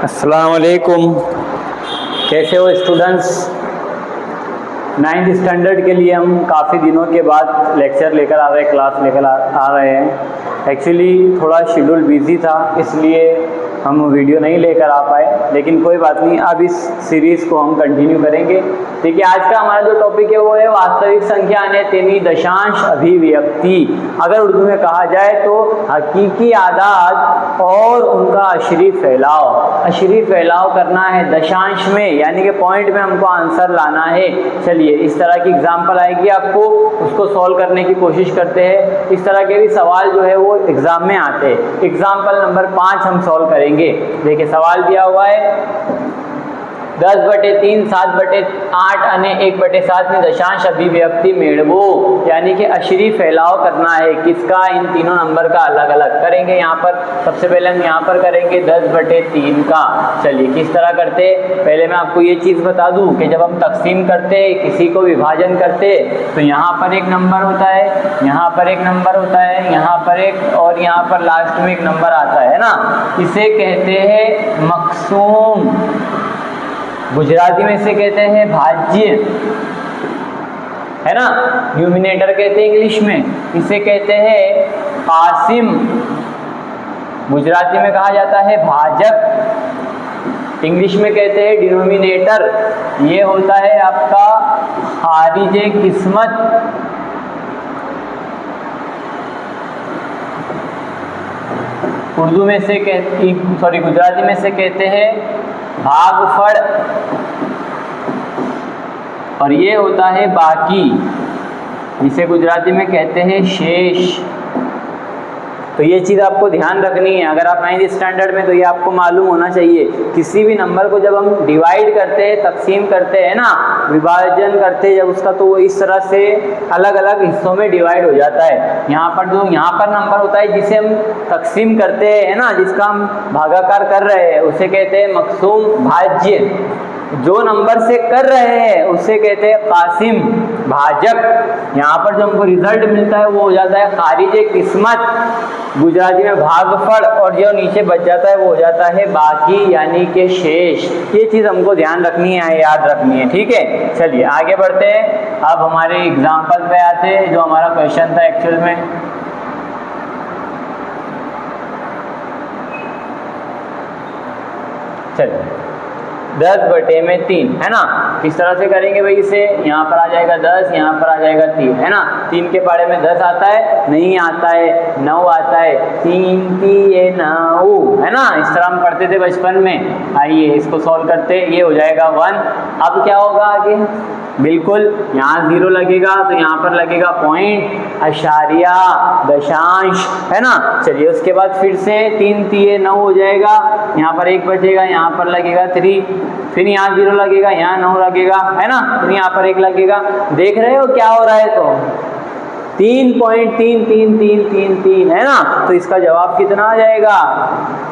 अस्सलाम वालेकुम। कैसे हो स्टूडेंट्स? 9th स्टैंडर्ड के लिए हम काफ़ी दिनों के बाद लेक्चर लेकर आ रहे हैं, क्लास लेकर आ रहे हैं। एक्चुअली थोड़ा शेड्यूल बिजी था, इसलिए हम वीडियो नहीं लेकर आ पाए, लेकिन कोई बात नहीं, अब इस सीरीज़ को हम कंटिन्यू करेंगे। देखिए, आज का हमारा जो टॉपिक है वो है वास्तविक संख्या यानी दशांश अभिव्यक्ति। अगर उर्दू में कहा जाए तो हकीकी आदाद और उनका अशरी फैलाव। अशरी फैलाव करना है दशांश में, यानी कि पॉइंट में हमको आंसर लाना है। चलिए, इस तरह की एग्जाम्पल आएगी आपको, उसको सॉल्व करने की कोशिश करते हैं। इस तरह के भी सवाल जो है वो एग्जाम में आते हैं। एग्जाम्पल नंबर 5 हम सॉल्व करेंगे। देखिए, सवाल दिया हुआ है 10/3 7/8 અને 1/7 में दशांश अभिव्यक्ति मेळवो, यानी कि अशरी फैलाव करना है। किसका? इन तीनों नंबर का अलग अलग करेंगे। यहाँ पर सबसे पहले हम यहाँ पर करेंगे 10/3 का। चलिए, किस तरह करते? पहले मैं आपको ये चीज़ बता दूँ कि जब हम तकसीम करते, किसी को विभाजन करते, तो यहाँ पर एक नंबर होता है, यहाँ पर एक नंबर होता है, यहाँ पर एक, और यहाँ पर लास्ट में एक नंबर आता है ना। इसे कहते हैं मकसूम, गुजराती में इसे कहते हैं भाज्य, है ना। न्यूमिनेटर कहते हैं इंग्लिश में, इसे कहते हैं कासिम, गुजराती में कहा जाता है भाजक, इंग्लिश में कहते हैं डिनोमिनेटर। ये होता है आपका खारिजे किस्मत, उर्दू में से गुजराती में से कहते हैं भागफल, और ये होता है बाकी, जिसे गुजराती में कहते हैं शेष। तो ये चीज़ आपको ध्यान रखनी है। अगर आप 9th स्टैंडर्ड में, तो ये आपको मालूम होना चाहिए। किसी भी नंबर को जब हम डिवाइड करते हैं, तकसीम करते हैं ना, विभाजन करते हैं जब उसका, तो वो इस तरह से अलग अलग हिस्सों में डिवाइड हो जाता है। यहाँ पर जो यहाँ पर नंबर होता है जिसे हम तकसीम करते हैं ना, जिसका हम भागाकार कर रहे हैं, उसे कहते हैं मकसूम भाज्य। जो नंबर से कर रहे हैं उसे कहते हैं कासिम, भाजक। यहाँ पर जो हमको रिजल्ट मिलता है वो हो जाता है खारिजे किस्मत, गुजराती में भागफल, और जो नीचे बच जाता है वो हो जाता है बाकी, यानी कि शेष। ये चीज़ हमको ध्यान रखनी है, याद रखनी है, ठीक है। चलिए आगे बढ़ते हैं। अब हमारे एग्जाम्पल पे आते हैं, जो हमारा क्वेश्चन था एक्चुअल में। चलिए, 10/3 है ना। किस तरह से करेंगे भाई इसे? यहाँ पर आ जाएगा 10, यहाँ पर आ जाएगा 3, है ना। 3 के पाड़े में 10 आता है? नहीं आता है। 9 आता है। 3 3 9, है ना। इस तरह हम पढ़ते थे बचपन में। आइए इसको सॉल्व करते। ये हो जाएगा 1। अब क्या होगा आगे? बिल्कुल, यहाँ 0 लगेगा, तो यहाँ पर लगेगा पॉइंट, अशारिया, दशांश, है ना। चलिए, उसके बाद फिर से 3 3 9 हो जाएगा, यहाँ पर 1 बचेगा, यहाँ पर लगेगा 3, फिर यहाँ 0 लगेगा, यहाँ 9 लगेगा, है ना, फिर यहाँ पर 1 लगेगा। देख रहे हो क्या हो रहा है? तो 3.33333, है ना। तो इसका जवाब कितना आ जाएगा?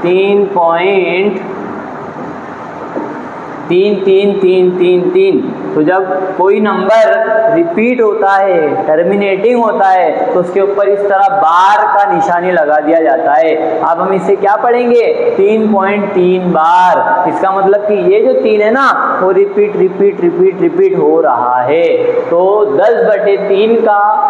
3.33333। तो जब कोई नंबर रिपीट होता है, टर्मिनेटिंग होता है, तो उसके ऊपर इस तरह बार का निशानी लगा दिया जाता है। अब हम इसे क्या पढ़ेंगे? 3.3 बार। इसका मतलब कि ये जो 3 है ना, वो रिपीट हो रहा है। तो 10/3 का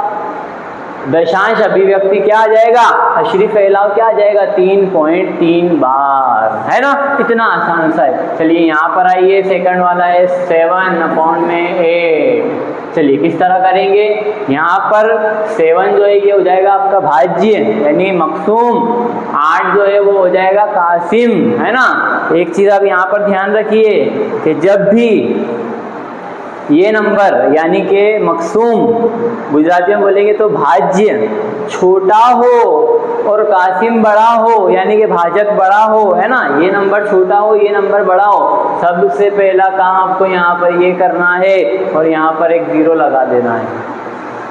दशांश अभिव्यक्ति क्या आ जाएगा? अशरी फैलाव क्या आ जाएगा? 3.3 बार, है ना। इतना आसान सा है। चलिए यहाँ पर आइए, सेकंड वाला है 7/8। चलिए किस तरह करेंगे? यहाँ पर 7 जो है ये हो जाएगा आपका भाज्य, यानी मकसूम। 8 जो है वो हो जाएगा कासिम, है ना। एक चीज़ आप यहाँ पर ध्यान रखिए कि जब भी ये नंबर यानी कि मकसूम, गुजराती में बोलेंगे तो भाज्य, छोटा हो और कासिम बड़ा हो, यानी कि भाजक बड़ा हो, है ना। ये नंबर छोटा हो, ये नंबर बड़ा हो, सबसे पहला काम आपको यहाँ पर ये करना है, और यहाँ पर एक 0 लगा देना है।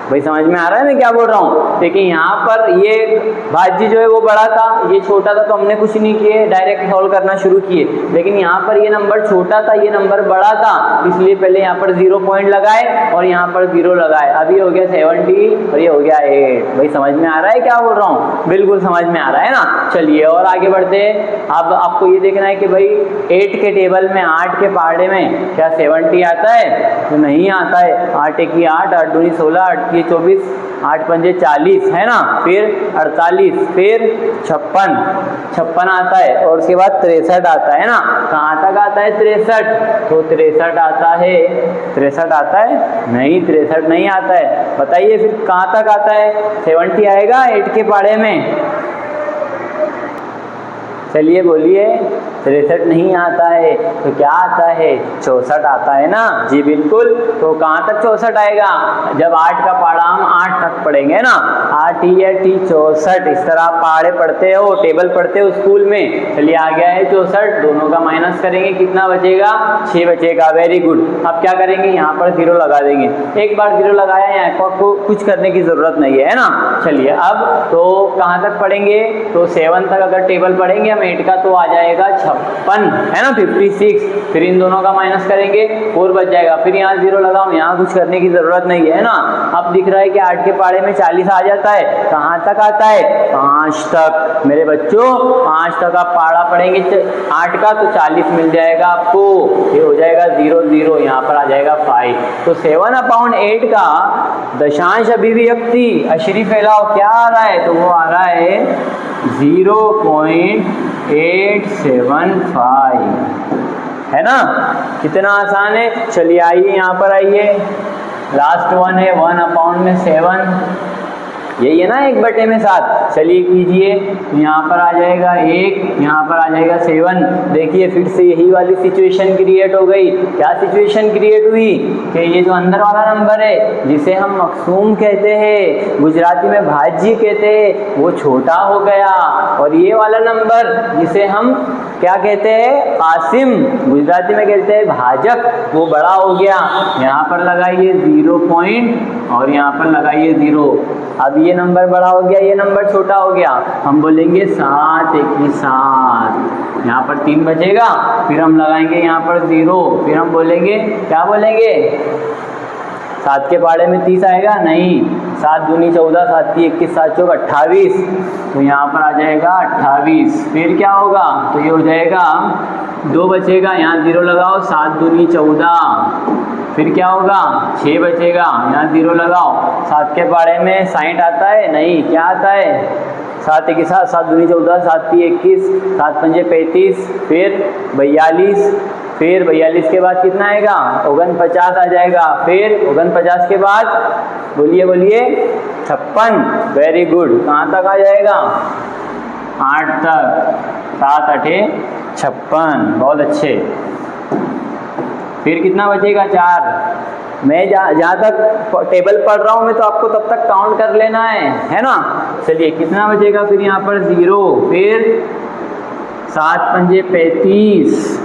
भाई समझ में आ रहा है मैं क्या बोल रहा हूँ? देखिए यहाँ पर ये भाज्य जो है वो बड़ा था, ये छोटा था, तो हमने कुछ नहीं किए, डायरेक्ट सॉल्व करना शुरू किए। लेकिन यहाँ पर ये नंबर छोटा था, ये नंबर बड़ा था, इसलिए पहले यहाँ पर 0 पॉइंट लगाए और यहाँ पर 0 लगाए। अभी हो गया 70 और ये हो गया 8। भाई समझ में आ रहा है क्या बोल रहा हूँ? बिल्कुल समझ में आ रहा है ना। चलिए और आगे बढ़ते हैं। अब आपको ये देखना है कि भाई 8 के टेबल में, 8 के पहाड़े में क्या 70 आता है? तो नहीं आता है। 8 1 8, 8 2 16, 8 3 24, 8 5 40 है ना, फिर 48, फिर 56 आता है और उसके बाद 63 आता है ना। कहाँ तक आता है 63? तो 63 आता है। 63 आता है? नहीं, 63 नहीं आता है। बताइए फिर कहाँ तक आता है? 70 आएगा 8 के पहाड़े में? चलिए बोलिए। 63 नहीं आता है, तो क्या आता है? 64 आता है ना। जी बिल्कुल। तो कहाँ तक 64 आएगा? जब 8 का पहाड़ा हम 8 तक पढ़ेंगे ना, 8 64, इस तरह आप पहाड़े पढ़ते हो, टेबल पढ़ते हो स्कूल में। चलिए आ गया है 64, दोनों का माइनस करेंगे, कितना बचेगा? 6 बचेगा। Very good. अब क्या करेंगे? यहाँ पर 0 लगा देंगे। एक बार 0 लगाया, यहाँ को कुछ करने की जरूरत नहीं है ना। चलिए अब तो कहाँ तक पढ़ेंगे? तो 7 तक अगर टेबल पढ़ेंगे हम 8 का, तो आ जाएगा 56 है ना, 56। फिर इन दोनों का माइनस करेंगे, 4 बच जाएगा। फिर यहाँ 0 लगाओ, यहाँ कुछ करने की जरूरत नहीं है ना। अब दिख रहा है कि 8 के पहाड़े में 40 आ जाता है। कहाँ तक आता है? 5 तक। मेरे बच्चों 5 तक आप पहाड़ा पढ़ेंगे 8 का, तो 40 मिल जाएगा आपको। ये हो जाएगा 0 0, यहाँ पर आ जाएगा 5। तो 7/8 का दशांश अभिव्यक्ति अशरी फैलाव क्या आ रहा है? तो वो आ रहा है 0.875 है ना। कितना आसान है। चलिए आइए यहाँ पर आइए, लास्ट वन है 1/7। यही है ना 1/7। चलिए कीजिए, यहाँ पर आ जाएगा 1, यहाँ पर आ जाएगा 7। देखिए फिर से यही वाली सिचुएशन क्रिएट हो गई। क्या सिचुएशन क्रिएट हुई? कि ये जो अंदर वाला नंबर है, जिसे हम मकसूम कहते हैं, गुजराती में भाज्य कहते हैं, वो छोटा हो गया। और ये वाला नंबर जिसे हम क्या कहते हैं? कासिम, गुजराती में कहते हैं भाजक, वो बड़ा हो गया। यहाँ पर लगाइए 0 पॉइंट और यहाँ पर लगाइए 0। अब ये नंबर बड़ा हो गया, ये नंबर छोटा हो गया। हम बोलेंगे 7 1 7, यहाँ पर 3 बचेगा। फिर हम लगाएंगे यहाँ पर 0, फिर हम बोलेंगे, क्या बोलेंगे? 7 के पहाड़े में 30 आएगा? नहीं। 7 दूनी 14, 7 की 21, 7 चौक 28। तो यहाँ पर आ जाएगा 28। फिर क्या होगा? तो ये हो जाएगा 2 बचेगा, यहाँ 0 लगाओ, 7 दूनी 14। फिर क्या होगा? 6 बचेगा, यहाँ 0 लगाओ। 7 के पहाड़े में 60 आता है? नहीं। क्या आता है? 7 1 7, 7 दूनी 14, 7 की 21, 7 5 35, फिर 42। फिर 42 के बाद कितना आएगा? 49 आ जाएगा। फिर 49 के बाद बोलिए बोलिए 56। Very good. कहाँ तक आ जाएगा? 8 तक। 7 8 56। बहुत अच्छे। फिर कितना बचेगा? 4। मैं जहाँ तक टेबल पढ़ रहा हूँ मैं, तो आपको तब तक काउंट कर लेना है ना। चलिए कितना बचेगा? फिर यहाँ पर 0, फिर 7 5 35,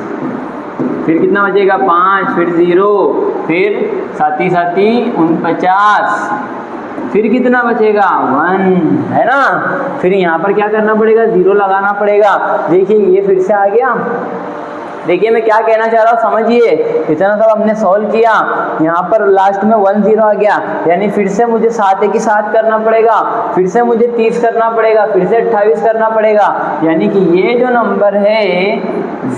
फिर कितना बचेगा? 5, फिर 0, फिर 7 7 49, फिर कितना बचेगा? 1 है ना। फिर यहाँ पर क्या करना पड़ेगा? 0 लगाना पड़ेगा। देखिए ये फिर से आ गया। देखिए मैं क्या कहना चाह रहा हूँ, समझिए। इतना सब हमने सॉल्व किया, यहाँ पर लास्ट में 1 0 आ गया, यानी फिर से मुझे 7 1 7 करना पड़ेगा, फिर से मुझे 30 करना पड़ेगा, फिर से 28 करना पड़ेगा। यानी कि ये जो नंबर है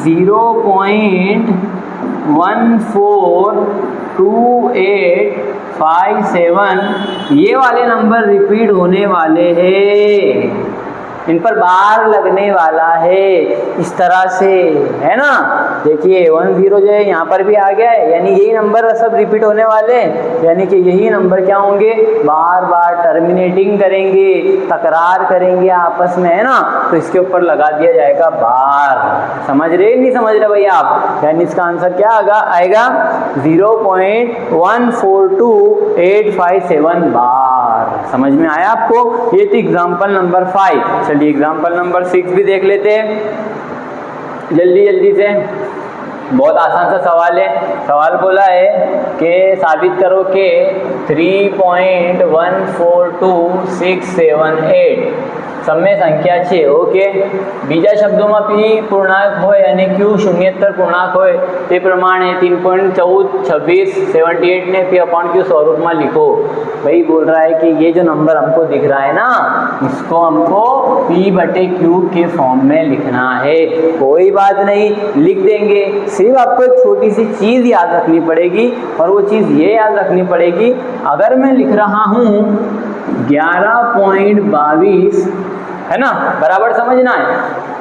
0.142857, ये वाले नंबर रिपीट होने वाले हैं। इन पर बार लगने वाला है, इस तरह से, है ना। देखिए 1 0 जो है यहाँ पर भी आ गया है, यानी यही नंबर सब रिपीट होने वाले हैं। यानी कि यही नंबर क्या होंगे? बार बार टर्मिनेटिंग करेंगे, तकरार करेंगे आपस में, है ना। तो इसके ऊपर लगा दिया जाएगा बार। समझ रहे नहीं समझ रहे भैया आप? यानी इसका आंसर क्या आएगा? 0.142857 बार। समझ में आया आपको? ये थी एग्जाम्पल नंबर 5। चलिए एग्जाम्पल नंबर 6 भी देख लेते हैं जल्दी जल्दी से। बहुत आसान सा सवाल है। सवाल बोला है कि साबित करो कि 3.142678 समय संख्या છે ઓકે। બીજા શબ્દોમાં p પૂર્ણાંક હોય અને q શૂન્યેતર પૂર્ણાંક હોય તે પ્રમાણે 3.14 26 78 ने p अपॉन q स्वरूप में लिखो। भाई बोल रहा है कि ये जो नंबर हमको दिख रहा है ना, इसको हमको p बटे q के फॉर्म में लिखना है। कोई बात नहीं, लिख देंगे। सिर्फ आपको एक छोटी सी चीज याद रखनी पड़ेगी, और वो चीज ये याद रखनी पड़ेगी, अगर मैं लिख रहा हूँ 11.22 है ना, बराबर समझना है।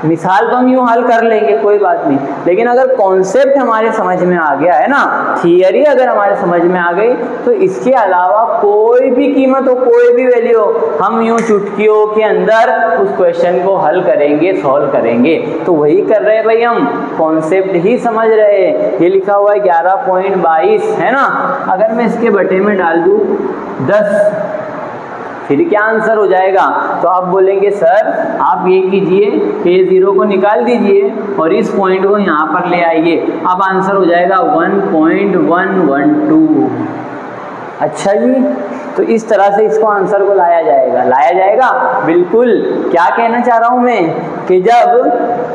मिसाल तो हम यूं हल कर लेंगे, कोई बात नहीं, लेकिन अगर कॉन्सेप्ट हमारे समझ में आ गया है ना, थियरी अगर हमारे समझ में आ गई, तो इसके अलावा कोई भी कीमत हो, कोई भी वैल्यू हो, हम यूं चुटकियों के अंदर उस क्वेश्चन को हल करेंगे, सॉल्व करेंगे। तो वही कर रहे हैं भाई, हम कॉन्सेप्ट ही समझ रहे हैं। ये लिखा हुआ है 11.22 है ना, अगर मैं इसके बटे में डाल दूं 10, फिर क्या आंसर हो जाएगा? तो आप बोलेंगे सर आप ये कीजिए कि ये 0 को निकाल दीजिए और इस पॉइंट को यहाँ पर ले आइए, अब आंसर हो जाएगा 1.112। अच्छा जी, तो इस तरह से इसको आंसर को लाया जाएगा बिल्कुल। क्या कहना चाह रहा हूँ मैं कि जब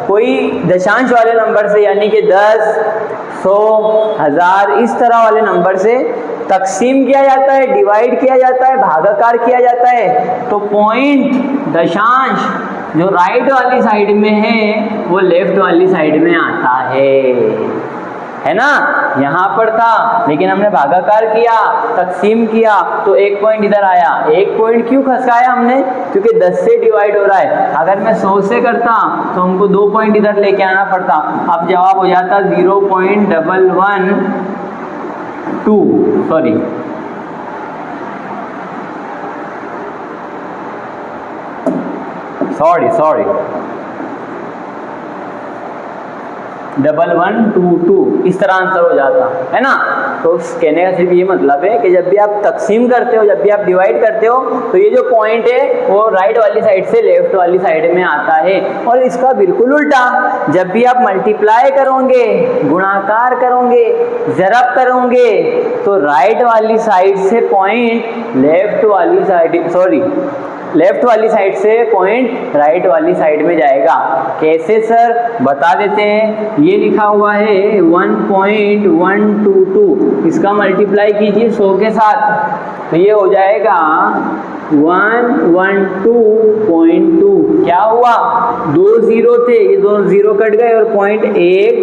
कोई दशांश वाले नंबर से, यानी कि 10, 100, 1000 इस तरह वाले नंबर से तकसीम किया जाता है, डिवाइड किया जाता है, भागाकार किया जाता है, तो पॉइंट दशांश जो राइट वाली साइड में है वो लेफ्ट वाली साइड में आता है ना। यहाँ पर था, लेकिन हमने भागाकार किया, तकसीम किया, तो एक पॉइंट इधर आया। एक पॉइंट क्यों खसकाया हमने? क्योंकि 10 से डिवाइड हो रहा है। अगर मैं 100 से करता तो हमको 2 पॉइंट इधर लेके आना पड़ता। अब जवाब हो जाता 0.112, सॉरी सॉरी 1122, इस तरह आंसर हो जाता है ना। तो कहने का सिर्फ ये मतलब है कि जब भी आप तकसीम करते हो, जब भी आप डिवाइड करते हो, तो ये जो पॉइंट है वो राइट वाली साइड से लेफ्ट वाली साइड में आता है। और इसका बिल्कुल उल्टा, जब भी आप मल्टीप्लाई करोगे, गुणाकार करोगे, ज़रब करोगे, तो राइट वाली साइड से पॉइंट लेफ्ट वाली साइड से पॉइंट राइट वाली साइड में जाएगा। कैसे सर, बता देते हैं। ये लिखा हुआ है 1.122, इसका मल्टीप्लाई कीजिए 100 के साथ, तो ये हो जाएगा 112.2। क्या हुआ? 2 0 थे, ये 2 0 कट गए और पॉइंट 1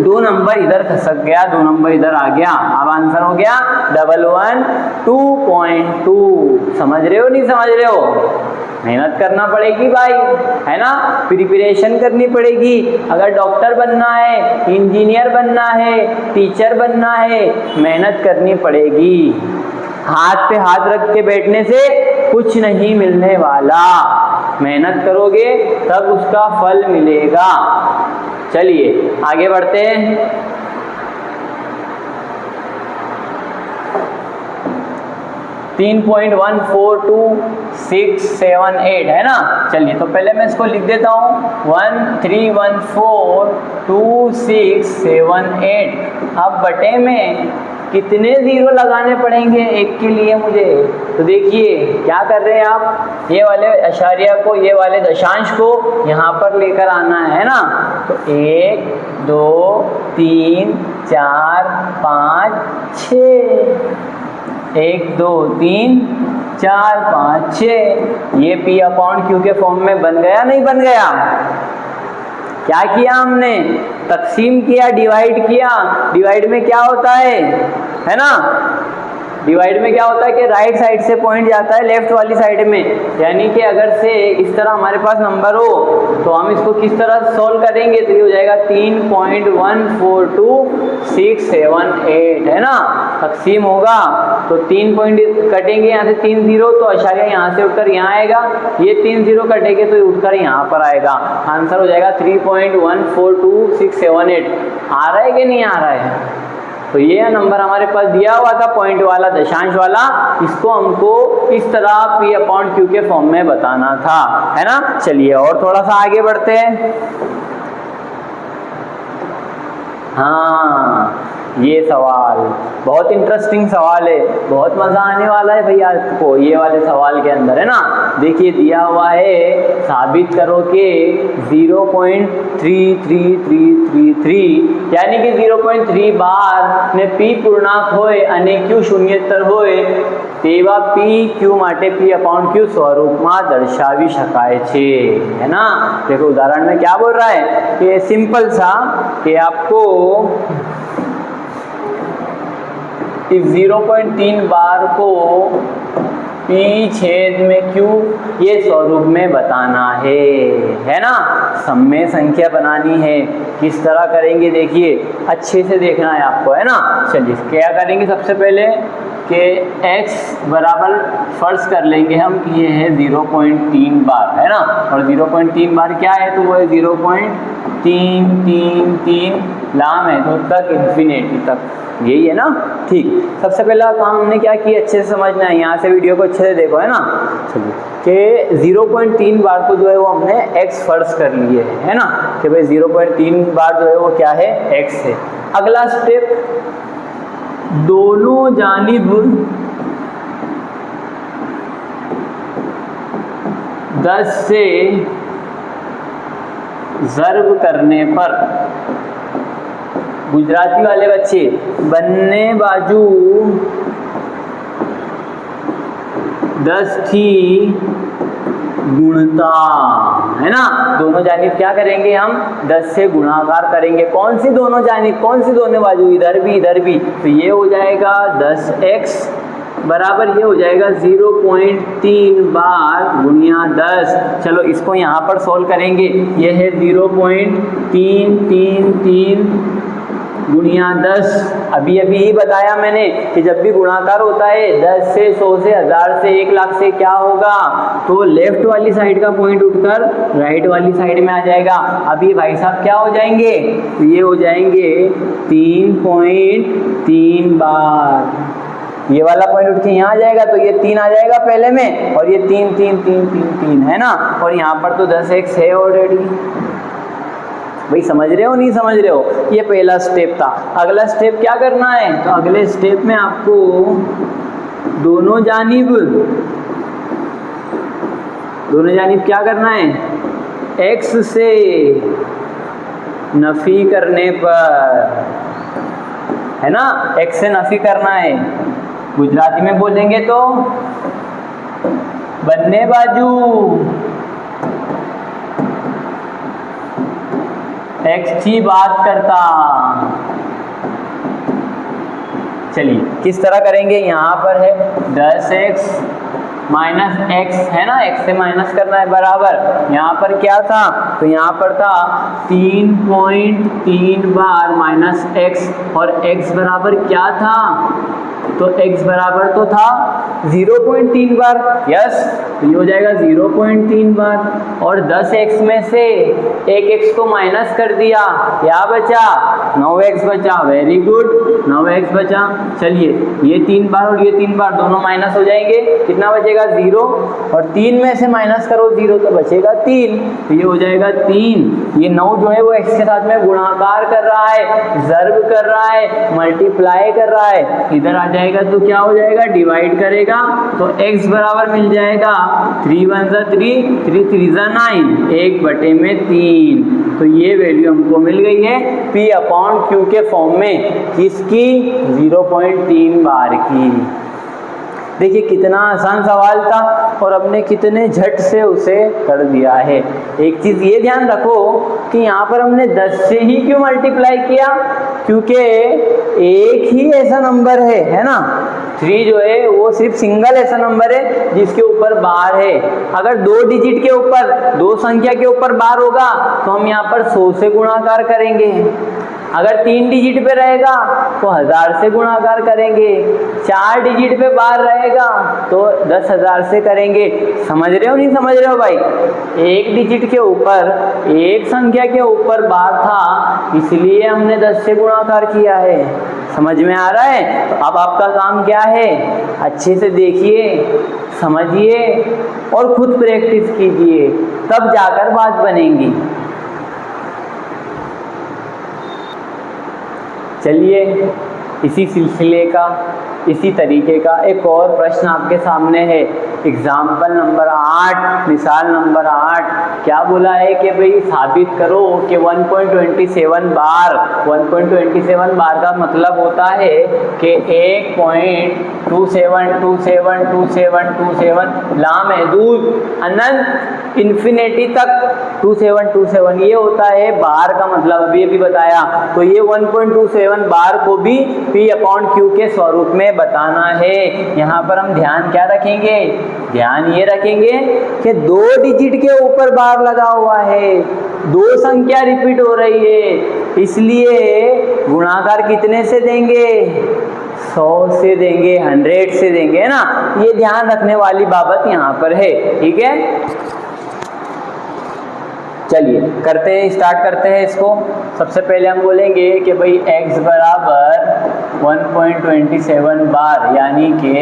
2 नंबर इधर खसक गया, 2 नंबर इधर आ गया। अब आंसर हो गया 112.2। समझ रहे हो, नहीं समझ रहे हो? मेहनत करना पड़ेगी भाई, है ना, प्रिपरेशन करनी पड़ेगी। अगर डॉक्टर बनना है, इंजीनियर बनना है, टीचर बनना है, मेहनत करनी पड़ेगी। हाथ पे हाथ रख के बैठने से कुछ नहीं मिलने वाला, मेहनत करोगे तब उसका फल मिलेगा। चलिए आगे बढ़ते हैं। तीन 3.142678 है ना। चलिए तो पहले मैं इसको लिख देता हूँ 13142678। अब बटे में कितने जीरो लगाने पड़ेंगे एक के लिए मुझे? तो देखिए क्या कर रहे हैं आप, ये वाले अशारिया को, ये वाले दशांश को यहाँ पर लेकर आना है ना। तो 1 2 3 4 5 6, 1 2 3 4 5 6, ये P अपॉन Q के फॉर्म में बन गया, नहीं बन गया? क्या किया हमने? तकसीम किया, डिवाइड किया। डिवाइड में क्या होता है ना, डिवाइड में क्या होता है कि राइट साइड से पॉइंट जाता है लेफ्ट वाली साइड में। यानी कि अगर से इस तरह हमारे पास नंबर हो तो हम इसको किस तरह सोल्व करेंगे? तो ये हो जाएगा 3.142678 है ना। तकसीम होगा तो 3 पॉइंट कटेंगे, यहाँ से 3 0, तो अशारिया यहाँ से उठकर यहाँ आएगा। ये 3 0 कटेंगे तो उठकर यहाँ पर आएगा। आंसर हो जाएगा 3.142678। आ रहा है कि नहीं आ रहा है? तो ये नंबर हमारे पास दिया हुआ था पॉइंट वाला, दशांश वाला, इसको हमको इस तरह P अपॉन Q के फॉर्म में बताना था, है ना। चलिए और थोड़ा सा आगे बढ़ते हैं। हाँ, ये सवाल बहुत इंटरेस्टिंग सवाल है, बहुत मज़ा आने वाला है भैया आपको ये वाले सवाल के अंदर, है ना। देखिए दिया हुआ है साबित करो कि 0.33333 यानी कि 0.3 बार ने पी पूर्णांक होए અને क्यू शून्येतर होए तेवा पी क्यू માટે पी अपॉन क्यू स्वरूपમાં दर्शावी शकाय छे, है ना। देखो उदाहरण में क्या बोल रहा है कि सिंपल सा कि आपको इस 0.3 बार को P छेद में Q ये स्वरूप में बताना है ना। सम्मेय संख्या बनानी है, किस तरह करेंगे देखिए, अच्छे से देखना है आपको, है ना। चलिए क्या करेंगे, सबसे पहले कि x बराबर फर्ज कर लेंगे हम कि ये है 0.3 बार, है ना। और 0.3 बार क्या है, तो वो है 0.333 लाम है तो तक इन्फिनिटी तक, यही है ना। ठीक, सबसे पहला काम हमने क्या किया, अच्छे से समझना है, यहाँ से वीडियो को अच्छे से देखो, है ना। चलिए कि 0.3 बार को जो है वो हमने x फर्ज कर लिए है ना, कि भाई 0.3 बार जो है वो क्या है, x है। अगला स्टेप, दोनों जानिब 10 से ज़र्ब करने पर, गुजराती वाले बच्चे, बन्ने बाजू 10 थी गुणता, है ना। दोनों जानिब क्या करेंगे हम, 10 से गुणाकार करेंगे। कौन सी दोनों जानिब, कौन सी दोनों बाजू, इधर भी, तो ये हो जाएगा 10x बराबर ये हो जाएगा 0.3 बार गुणिया 10। चलो इसको यहाँ पर सोल्व करेंगे, ये है 0.333 गुणिया 10। अभी ही बताया मैंने कि जब भी गुणाकार होता है 10 से 100 से 1000 से 1 लाख से क्या होगा, तो लेफ्ट वाली साइड का पॉइंट उठकर राइट वाली साइड में आ जाएगा। अब ये भाई साहब क्या हो जाएंगे, तो ये हो जाएंगे 3.3 बार, ये वाला पॉइंट उठ के यहाँ आ जाएगा तो ये 3 आ जाएगा पहले में, और ये 3 3 3 3 3 है ना। और यहाँ पर तो 10x है ऑलरेडी। भाई समझ रहे हो नहीं समझ रहे हो, ये पहला स्टेप था। अगला स्टेप क्या करना है, तो अगले स्टेप में आपको दोनों जानिब क्या करना है, x से नफी करने पर, है ना, x से नफी करना है। गुजराती में बोलेंगे तो बन्ने बाजू x की बात करता। चलिए किस तरह करेंगे, यहाँ पर है 10x माइनस x, है ना, x से माइनस करना है बराबर, यहाँ पर क्या था, तो यहाँ पर था 3.3 बार माइनस x, और x बराबर क्या था, तो x बराबर तो था 0.3 बार, यस, तो ये हो जाएगा 0.3 बार। और 10x में से एक x को माइनस कर दिया, क्या बचा, 9x बचा, वेरी गुड, 9x बचा। चलिए ये 3 बार और ये 3 बार दोनों माइनस हो जाएंगे, कितना बचेगा 0, और 3 में से माइनस करो 0 तो बचेगा 3, तो ये हो जाएगा 3। ये 9 जो है वो x के साथ में गुणाकार कर रहा है, ज़र्ब कर रहा है, मल्टीप्लाई कर रहा है, इधर आ जाएगा तो क्या हो जाएगा, डिवाइड करेगा तो x बराबर मिल जाएगा 3 1 3, 3 3 9, 1/3। तो ये वैल्यू हमको मिल गई है P अपॉन Q के फॉर्म में, किसकी, 0.3 बार की। देखिए कितना आसान सवाल था और हमने कितने झट से उसे कर दिया है। एक चीज़ ये ध्यान रखो कि यहाँ पर हमने 10 से ही क्यों मल्टीप्लाई किया, क्योंकि एक ही ऐसा नंबर है ना, 3 जो है वो सिर्फ सिंगल ऐसा नंबर है जिसके ऊपर बार है। अगर 2 डिजिट के ऊपर, 2 संख्या के ऊपर बार होगा तो हम यहाँ पर 100 से गुणाकार करेंगे, अगर 3 डिजिट पे रहेगा तो 1000 से गुणाकार करेंगे, 4 डिजिट पे बार रहेगा तो 10,000 से करेंगे। समझ रहे हो नहीं समझ रहे हो भाई, एक डिजिट के ऊपर, एक संख्या के ऊपर बार था इसलिए हमने 10 से गुणाकार किया है। समझ में आ रहा है, तो अब आपका काम क्या है, अच्छे से देखिए, समझिए और खुद प्रैक्टिस कीजिए, तब जाकर बात बनेगी। चलिए इसी सिलसिले का, इसी तरीके का एक और प्रश्न आपके सामने है। एग्जाम्पल नंबर 8, मिसाल नंबर 8 क्या बोला है कि भाई साबित करो कि 1.27 बार, 1.27 बार का मतलब होता है कि 1.27272727 लामहदूद अनंत इन्फिनिटी तक 2727 ये होता है बार का मतलब, अभी बताया। तो ये 1.27 बार को भी P/Q के स्वरूप में बताना है। यहाँ पर हम ध्यान क्या रखेंगे, ध्यान ये रखेंगे कि 2 डिजिट के ऊपर बार लगा हुआ है, 2 संख्या रिपीट हो रही है, इसलिए गुणाकार कितने से देंगे, 100 से देंगे, 100 से देंगे, है ना। ये ध्यान रखने वाली बात यहाँ पर है, ठीक है। चलिए करते हैं, स्टार्ट करते हैं इसको। सबसे पहले हम बोलेंगे कि भाई x बराबर 1.27 बार, यानी कि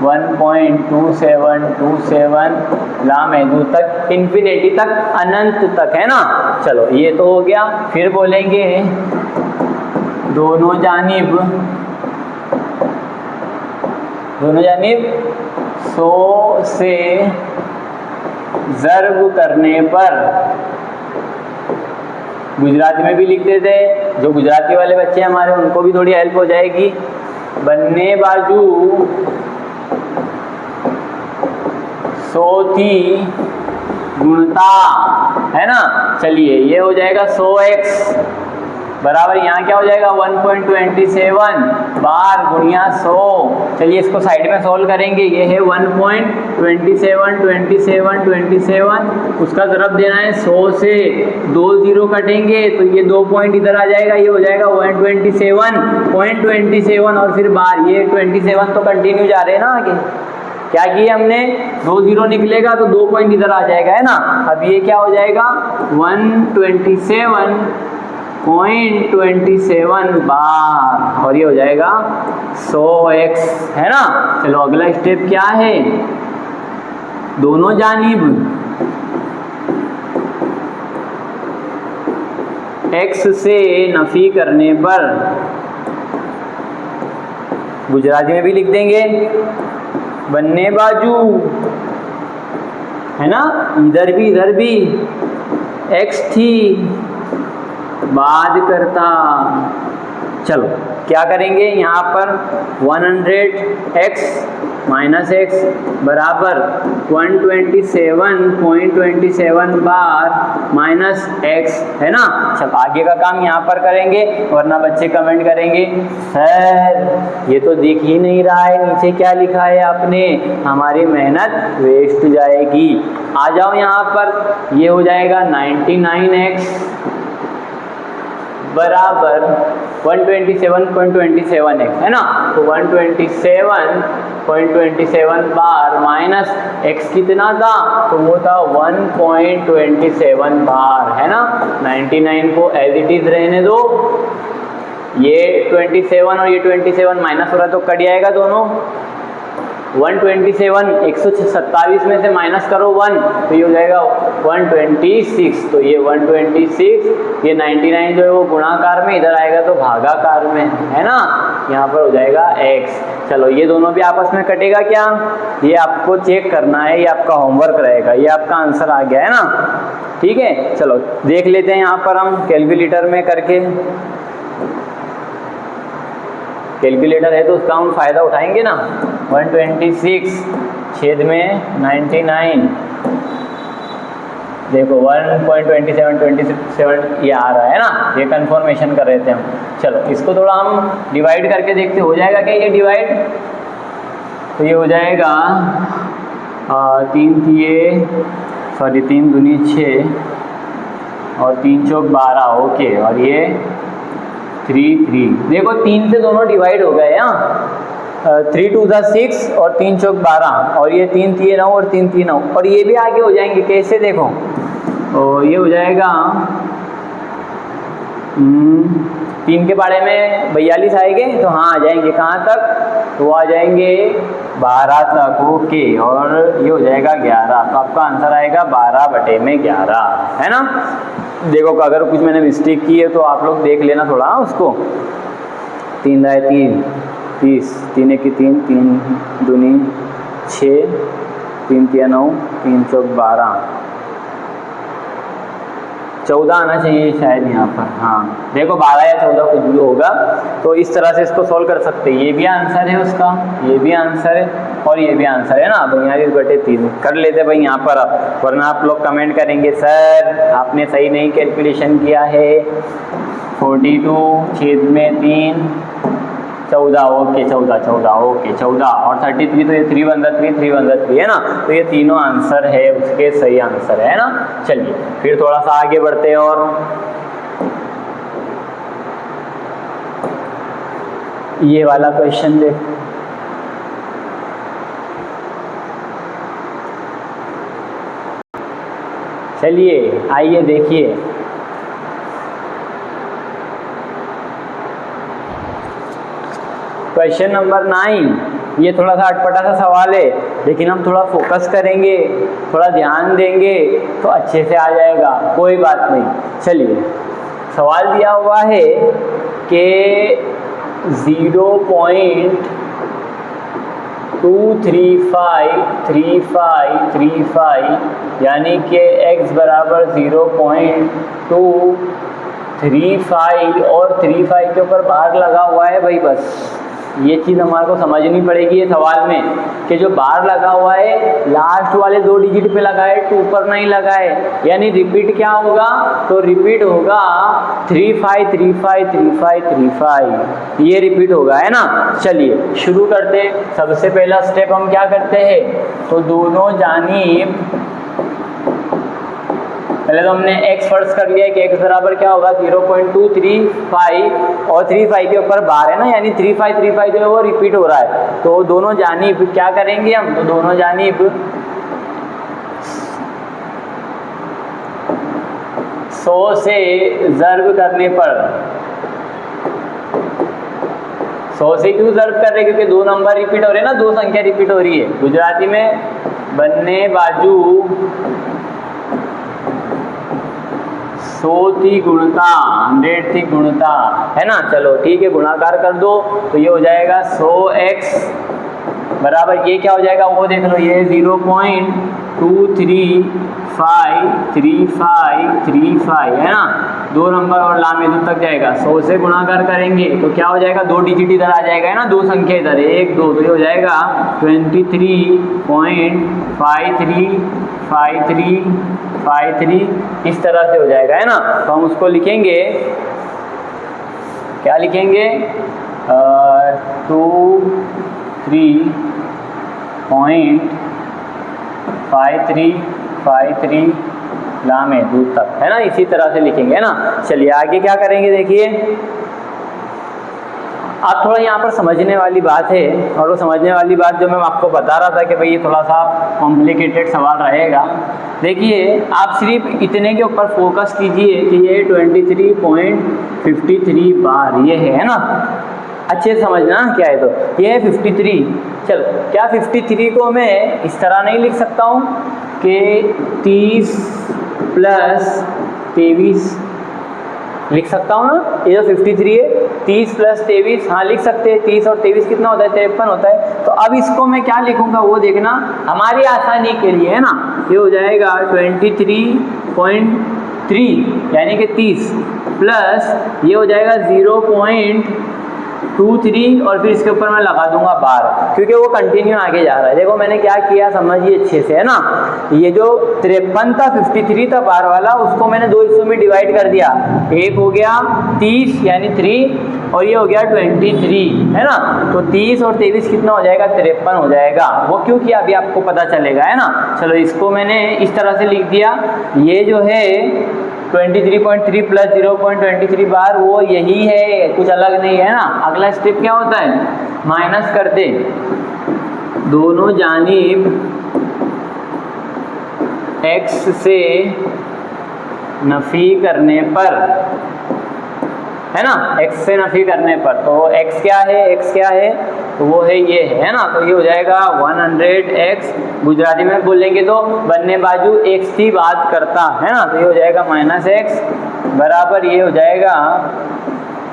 1.2727 लामहदूद तक, इन्फिनिटी तक, अनंत तक, है ना। चलो ये तो हो गया। फिर बोलेंगे दोनों जानिब 100 से ज़र्ब करने पर, गुजराती में भी लिख देते, जो गुजराती वाले बच्चे हमारे उनको भी थोड़ी हेल्प हो जाएगी। बन्ने बाजू 100 थी गुणता, है ना। चलिए ये हो जाएगा 100x बराबर, यहाँ क्या हो जाएगा 1.27 बार गुणिया 100। चलिए इसको साइड में सॉल्व करेंगे। ये है 1.27, उसका ज़रब देना है 100 से, 2 0 कटेंगे तो ये 2 पॉइंट इधर आ जाएगा, ये हो जाएगा 127.27 और फिर बार, ये 27 तो कंटिन्यू जा रहे हैं ना आगे। क्या किया हमने, 2 0 निकलेगा तो 2 पॉइंट इधर आ जाएगा, है ना। अब ये क्या हो जाएगा 127.27 बार और ये हो जाएगा 100x, है ना। चलो अगला स्टेप क्या है, दोनों जानिब x से नफी करने पर, गुजराती में भी लिख देंगे, बन्ने बाजू, है ना, इधर भी x थी बाद करता। चलो क्या करेंगे, यहाँ पर 100x माइनस x बराबर 127.27 बार माइनस x, है ना। चलो आगे का काम यहाँ पर करेंगे, वरना बच्चे कमेंट करेंगे सर ये तो दिख ही नहीं रहा है नीचे क्या लिखा है आपने, हमारी मेहनत वेस्ट जाएगी। आ जाओ यहाँ पर, ये हो जाएगा 99x बराबर 127.27x, है ना। तो 127.27 बार माइनस x कितना था, तो वो था 1.27 बार, है ना। 99 को एज इट इज रहने दो, ये 27 और ये 27 माइनस हो रहा है तो कट जाएगा दोनों। 127 127 में से माइनस करो 1 तो ये हो जाएगा 126, तो ये 126, ये 99 जो है वो गुणाकार में, इधर आएगा तो भागाकार में, है ना। यहाँ पर हो जाएगा x। चलो ये दोनों भी आपस में कटेगा क्या, ये आपको चेक करना है, ये आपका होमवर्क रहेगा, ये आपका आंसर आ गया, है ना। ठीक है, चलो देख लेते हैं यहाँ पर हम कैलकुलेटर में करके। कैलकुलेटर है तो उसका हम फ़ायदा उठाएंगे ना। 126 छेद में 99, देखो 1.27 ये आ रहा है ना, ये कंफर्मेशन कर रहे थे हम। चलो इसको थोड़ा हम डिवाइड करके देखते, हो जाएगा क्या ये डिवाइड, तो ये हो जाएगा 3 दूनी 6 और 3 चौक 12, ओके। और ये 3 देखो 3 से दोनों डिवाइड हो गए, यहाँ 3 2 6 और 3 चौक 12 और ये 3 3 9 और 3 3 9 और ये भी आगे हो जाएंगे, कैसे देखो, और ये हो जाएगा 3 के बारे में 42 आएंगे, तो हाँ आ जाएंगे कहाँ तक, तो वो आ जाएंगे 12 तक, ओके। और ये हो जाएगा 11, तो आपका आंसर आएगा 12/11, है ना। देखो अगर कुछ मैंने मिस्टेक की है तो आप लोग देख लेना थोड़ा उसको। 3 दाए 3 30, 3 1 3, 3 दूनी 6, 3 3 9, 3 चौक 12, 14 आना चाहिए शायद यहाँ पर। हाँ देखो 12 या 14 कुछ भी होगा, तो इस तरह से इसको सॉल्व कर सकते हैं। ये भी आंसर है उसका, ये भी आंसर है और ये भी आंसर है ना। 42/3 कर लेते भाई यहाँ पर अब, वरना आप लोग कमेंट करेंगे सर आपने सही नहीं कैलकुलेशन किया है। 42/3 14, ओके 14 ओके 14 और 33 तो ये 3 है ना, तो ये तीनों आंसर है उसके सही आंसर है ना। चलिए फिर थोड़ा सा आगे बढ़ते हैं और ये वाला क्वेश्चन देख। चलिए आइए देखिए, क्वेश्चन नंबर 9। ये थोड़ा सा अटपटा सा सवाल है, लेकिन हम थोड़ा फोकस करेंगे, थोड़ा ध्यान देंगे तो अच्छे से आ जाएगा, कोई बात नहीं। चलिए सवाल दिया हुआ है कि 0.23535 यानी कि x बराबर 0.235 और 35 के ऊपर बार लगा हुआ है भाई। बस ये चीज़ हमारे को समझनी पड़ेगी ये सवाल में, कि जो बार लगा हुआ है लास्ट वाले 2 डिजिट पे लगा है, 2 पर नहीं लगा है, यानी रिपीट क्या होगा, तो रिपीट होगा 35353535, ये रिपीट होगा है ना। चलिए शुरू करते। सबसे पहला स्टेप हम क्या करते हैं, तो दोनों जानिब पहले तो हमने x फर्स्ट कर लिया है कि x बराबर क्या होगा 0.235 और 35 के ऊपर बार है ना, यानी 3535 जो है वो रिपीट हो रहा है। तो दोनों जानिब क्या करेंगे हम, तो दोनों जानिब 100 से ज़र्ब करने पर, 100 से क्यों ज़र्ब कर रहे हैं, क्योंकि 2 नंबर रिपीट हो रहे हैं ना, 2 संख्या रिपीट हो रही है। गुजराती में बन्ने बाजू 100 थी गुणता, 100 थी गुणता है ना। चलो ठीक है, गुणाकार कर दो तो ये हो जाएगा 100x बराबर ये क्या हो जाएगा वो देख लो, ये 0.23535 है ना। 2 नंबर और लाम इधर तक जाएगा, 100 से गुणाकार करेंगे तो क्या हो जाएगा, 2 डिजिट इधर आ जाएगा है ना, 2 संख्या इधर 1 2, तो ये हो जाएगा 23.5353 इस तरह से हो जाएगा है ना। तो हम उसको लिखेंगे, क्या लिखेंगे 23.5353 लाम है दूर तक है ना, इसी तरह से लिखेंगे है ना। चलिए आगे क्या करेंगे देखिए। अब थोड़ा यहाँ पर समझने वाली बात है, और वो समझने वाली बात जो मैं आपको बता रहा था कि भाई ये थोड़ा सा कॉम्प्लिकेटेड सवाल रहेगा। देखिए आप सिर्फ इतने के ऊपर फोकस कीजिए कि ये 23.53 बार ये है ना, अच्छे से समझना क्या है। तो ये है 53। चलो क्या 53 को मैं इस तरह नहीं लिख सकता हूँ कि 30 + 23 लिख सकता हूँ ना, ये जो 53 है 30 + 23, हाँ लिख सकते हैं। 30 और 23 कितना होता है, 53 होता है। तो अब इसको मैं क्या लिखूंगा वो देखना हमारी आसानी के लिए है ना। ये हो जाएगा 23.3 यानी कि 30 प्लस ये हो जाएगा 0.23 और फिर इसके ऊपर मैं लगा दूंगा बार, क्योंकि वो कंटिन्यू आगे जा रहा है। देखो मैंने क्या किया समझिए अच्छे से है ना। ये जो 53 था 53 था बार वाला, उसको मैंने 2 हिस्सों में डिवाइड कर दिया। एक हो गया 30 यानी 3 और ये हो गया 23 है ना। तो 30 और 23 कितना हो जाएगा, 53 हो जाएगा। वो क्यों किया अभी आपको पता चलेगा है ना। चलो इसको मैंने इस तरह से लिख दिया। ये जो है 23.3 + 0.23 बार वो यही है, कुछ अलग नहीं है ना। अगला स्टेप क्या होता है, माइनस करते दोनों जानिब x से नफी करने पर है ना, x से नफी करने पर। तो x क्या है, x क्या है तो वो है ये है ना। तो ये हो जाएगा 100x, गुजराती में बोलेंगे तो बन्ने बाजू x थी बात करता है ना। तो ये हो जाएगा -x बराबर ये हो जाएगा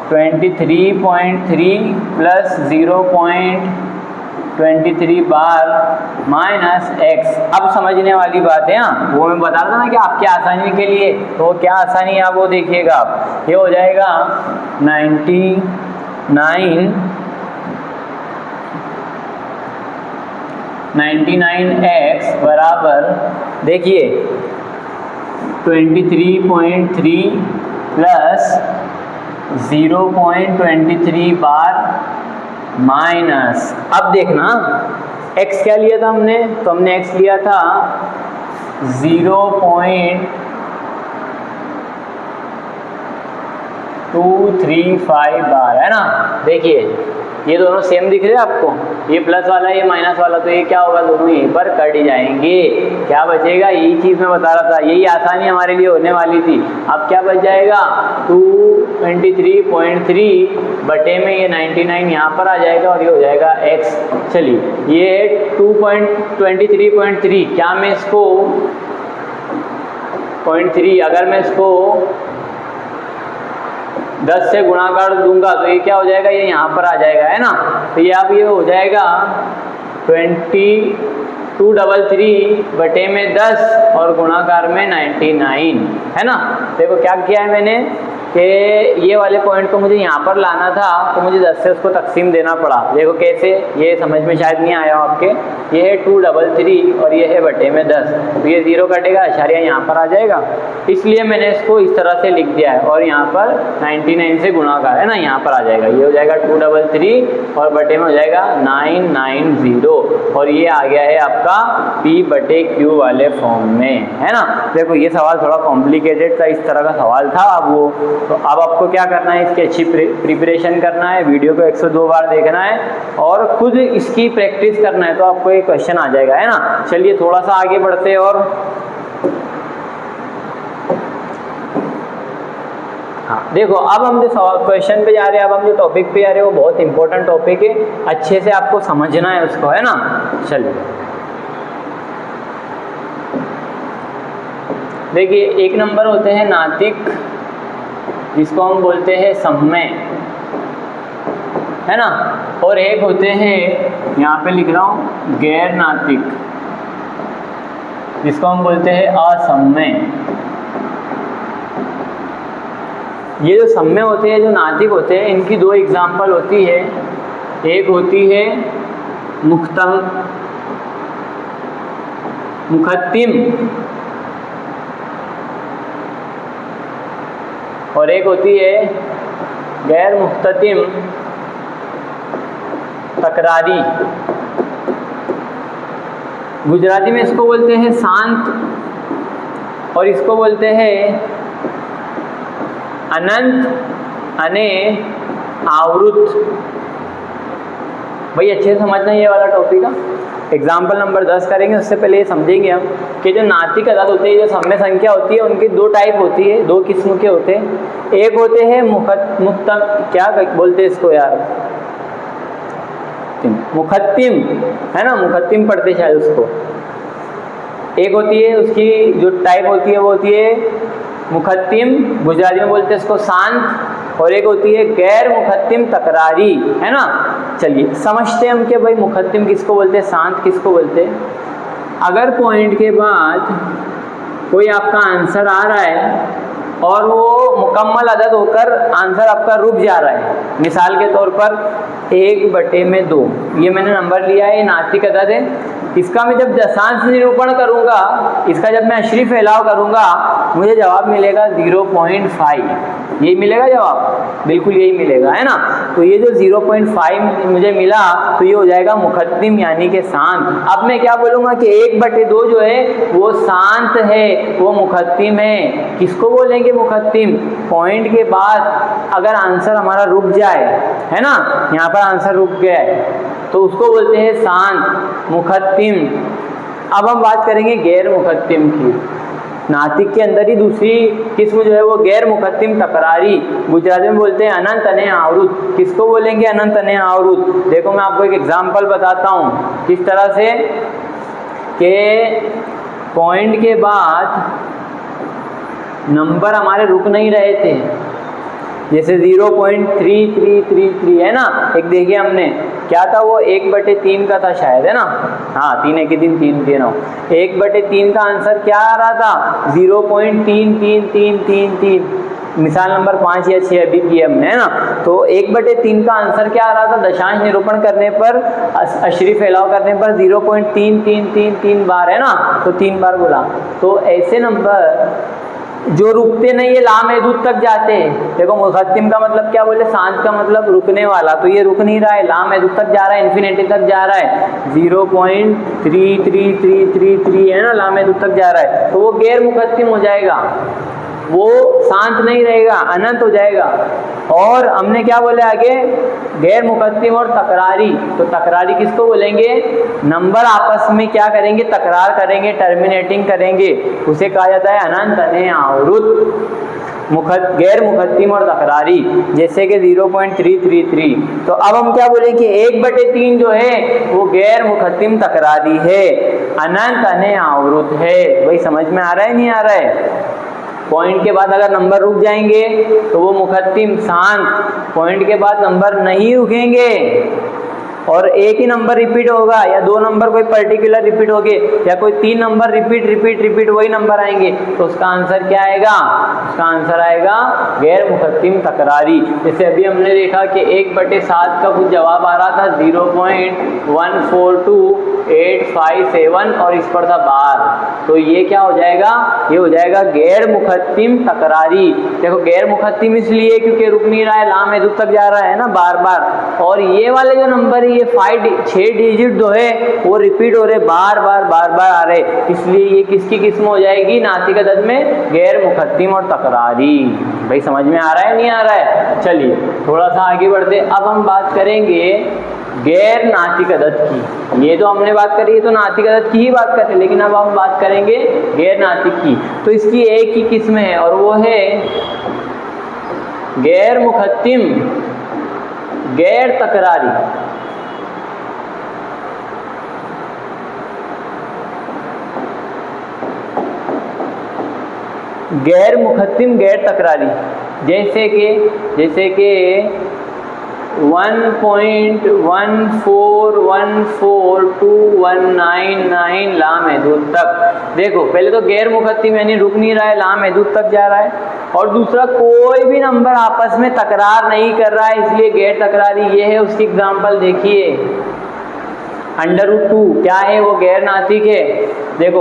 23.3 प्लस 0.23 बार माइनस x। अब समझने वाली बात है, हाँ वो मैं बता रहा था ना कि आपकी आसानी के लिए, तो क्या आसानी है आप वो देखिएगा आप। ये हो जाएगा 99x बराबर, देखिए 23.3 प्लस 0.23 बार माइनस, अब देखना x क्या लिया था हमने, तो हमने x लिया था 0.235 बार, है ना। देखिए ये दोनों सेम दिख रहे हैं आपको, ये प्लस वाला ये माइनस वाला, तो ये क्या होगा, दोनों यहीं पर कट जाएंगे। क्या बचेगा, यही चीज़ मैं बता रहा था, यही आसानी हमारे लिए होने वाली थी। अब क्या बच जाएगा, 223.3 बटे में ये 99 यहाँ पर आ जाएगा और ये हो जाएगा x। चलिए ये 223.3, क्या मैं इसको 0.3 अगर मैं इसको 10 से गुणा कर दूंगा तो ये क्या हो जाएगा, ये यहाँ पर आ जाएगा, है ना। तो ये अब ये हो जाएगा 2233 बटे में 10 और गुणाकार में 99, है ना। देखो क्या किया है मैंने कि ये वाले पॉइंट को मुझे यहाँ पर लाना था, तो मुझे 10 से उसको तकसीम देना पड़ा। देखो कैसे, ये समझ में शायद नहीं आया आपके। ये है 233 और ये है बटे में 10, तो ये 0 कटेगा, इशारिया यहाँ पर आ जाएगा, इसलिए मैंने इसको इस तरह से लिख दिया है। और यहाँ पर 99 से गुणाकार है ना, यहाँ पर आ जाएगा, ये हो जाएगा 233 और बटे में हो जाएगा 990, और ये आ गया है आपका P/Q वाले फॉर्म में, है ना। देखो ये सवाल थोड़ा कॉम्प्लिकेटेड था, इस तरह का सवाल था। अब वो तो अब आपको क्या करना है, इसकी अच्छी प्रिपरेशन करना है, वीडियो को 102 बार देखना है और खुद इसकी प्रैक्टिस करना है, तो आपको ये क्वेश्चन आ जाएगा, है ना। चलिए थोड़ा सा आगे बढ़ते हैं और हाँ देखो, अब हम जो क्वेश्चन पे जा रहे हैं, अब हम जो टॉपिक पे जा रहे हैं वो बहुत इंपॉर्टेंट टॉपिक है, अच्छे से आपको समझना है उसको, है ना। चलिए देखिए, एक नंबर होते हैं नातिक, जिसको हम बोलते हैं सम्मय, है ना, और एक होते हैं, यहाँ पे लिख रहा हूँ, गैर नातिक, जिसको हम बोलते हैं असम्मय। ये जो सम्मय होते हैं, जो नातिक होते हैं, इनकी दो एग्जाम्पल होती है। एक होती है मुखत्तिम और एक होती है गैर मुख्ततिम तकरारी। गुजराती में इसको बोलते हैं शांत और इसको बोलते हैं अनंत अने आवृत। भाई अच्छे से समझना ये वाला टॉपिक का। एग्जाम्पल नंबर 10 करेंगे, उससे पहले ये समझेंगे हम कि जो नातिक अदाद होते हैं, जो सम्मय संख्या होती है, उनकी दो टाइप होती है, दो किस्म के होते हैं। एक होते हैं क्या बोलते हैं इसको यार, मुखत्तिम, है ना, मुखत्तिम पढ़ते शायद उसको। एक होती है उसकी जो टाइप होती है वो होती है मुखत्तिम, गुजराती में बोलते हैं इसको शांत, और एक होती है गैर मुखत्तिम तकरारी, है ना। चलिए समझते हैं हम कि भाई मुखत्तिम किसको बोलते हैं, शांत किसको बोलते हैं। अगर पॉइंट के बाद कोई आपका आंसर आ रहा है और वो मुकम्मल अदद होकर आंसर आपका रुक जा रहा है, मिसाल के तौर पर 1/2, ये मैंने नंबर लिया है, ये नातिक अदद है। इसका मैं जब दशांश निरूपण करूंगा, इसका जब मैं अशरी फैलाव करूंगा, मुझे जवाब मिलेगा 0.5, यही मिलेगा जवाब, बिल्कुल यही मिलेगा, है ना। तो ये जो 0.5 मुझे मिला, तो ये हो जाएगा मुखत्तिम यानी कि शांत। अब मैं क्या बोलूँगा कि 1/2 जो है वो शांत है, वो मुखत्तिम है। किसको बोलेंगे मुखत्तिम, पॉइंट के बाद अगर आंसर हमारा रुक जाए, है ना, यहाँ पर आंसर रुक गया है, तो उसको बोलते हैं शांत, मुखत्तिम। अब हम बात करेंगे गैर मुखत्तिम की। नातिक के अंदर ही दूसरी किस्म जो है वो गैर मुखत्तिम तकरारी, गुजराती में बोलते हैं अनंत अने आवृत। किसको बोलेंगे अनंत अने आवृत, देखो मैं आपको एक एग्जांपल बताता हूँ किस तरह से, कि पॉइंट के बाद नंबर हमारे रुक नहीं रहे थे, जैसे 0.3333 है ना, एक देखिए हमने क्या था वो 1/3 का था शायद, है ना, हाँ 3 1 3 3 3 9, 1/3 का आंसर क्या आ रहा था 0.33333। मिसाल नंबर 5 या 6 अभी की हमने, है ना। तो 1/3 का आंसर क्या आ रहा था, दशांश निरूपण करने पर, अशरी फैलाव करने पर 0.3333 बार, है ना, तो 3 बार बोला। तो ऐसे नंबर जो रुकते नहीं है लामेदूत तक जाते हैं। देखो मुखत्तिम का मतलब क्या बोले, शांत का मतलब रुकने वाला, तो ये रुक नहीं रहा है, लामेदूत तक जा रहा है, इन्फिनिटी तक जा रहा है, 0.33333 है ना, लामेदूत तक जा रहा है, तो वो गैर मुखत्तिम हो जाएगा, वो शांत नहीं रहेगा, अनंत हो जाएगा। और हमने क्या बोले आगे, गैर मुकद्दिम और तकरारी। तो तकरारी किसको बोलेंगे, नंबर आपस में क्या करेंगे, तकरार करेंगे, टर्मिनेटिंग करेंगे, उसे कहा जाता है अनंत अनयावृत। गैर मुकद्दिम और तकरारी, जैसे कि 0.333। तो अब हम क्या बोले कि 1/3 जो है वो गैर मुकद्दिम तकरारी है, अनंत अनयावृत है। वही समझ में आ रहा है, नहीं आ रहा है। पॉइंट के बाद अगर नंबर रुक जाएंगे तो वो मुकद्दिम शांत, पॉइंट के बाद नंबर नहीं रुकेंगे और एक ही नंबर रिपीट होगा या 2 नंबर कोई पर्टिकुलर रिपीट होंगे या कोई 3 नंबर रिपीट वही नंबर आएंगे, तो उसका आंसर क्या आएगा, उसका आंसर आएगा गैर मुकद्दिम तकरारी। जैसे अभी हमने देखा कि 1/7 का कुछ जवाब आ रहा था 0.142857 और इस पर था बार, तो ये क्या हो जाएगा, ये हो जाएगा गैर मुकद्दिम तकरारी। देखो गैर मुकद्दिम इसलिए क्योंकि रुक नहीं रहा है, लामेदूत तक जा रहा है ना बार बार, और ये वाले जो नंबर है ये 6 डिजिट जो है वो रिपीट हो रहे, बार बार आ रहे, इसलिए ये किसकी किस्म हो जाएगी, नातिक अदद में गैर मुकद्दिम और तकरारी। भाई समझ में आ रहा है, नहीं आ रहा है। चलिए थोड़ा सा आगे बढ़ते, अब हम बात करेंगे गैर नातिक अदद की। ये तो हमने बात करी है तो नातिक अदद की ही बात कर रहे हैं, लेकिन अब हम बात करेंगे गैर नातिक की। तो इसकी एक ही किस्म है और वो है गैर मुकद्दिम गैर तकरारी। गैर मुकद्दिम गैर तकरारी, जैसे कि 1.14142199 लामेदूत तक। देखो पहले तो गैर मुकद्दिम यानी रुक नहीं रहा है, लामेदूत तक जा रहा है, और दूसरा कोई भी नंबर आपस में तकरार नहीं कर रहा है, इसलिए गैर तकरारी। ये है उसकी एग्जांपल, देखिए √2 क्या है, वो गैर नातिक है। देखो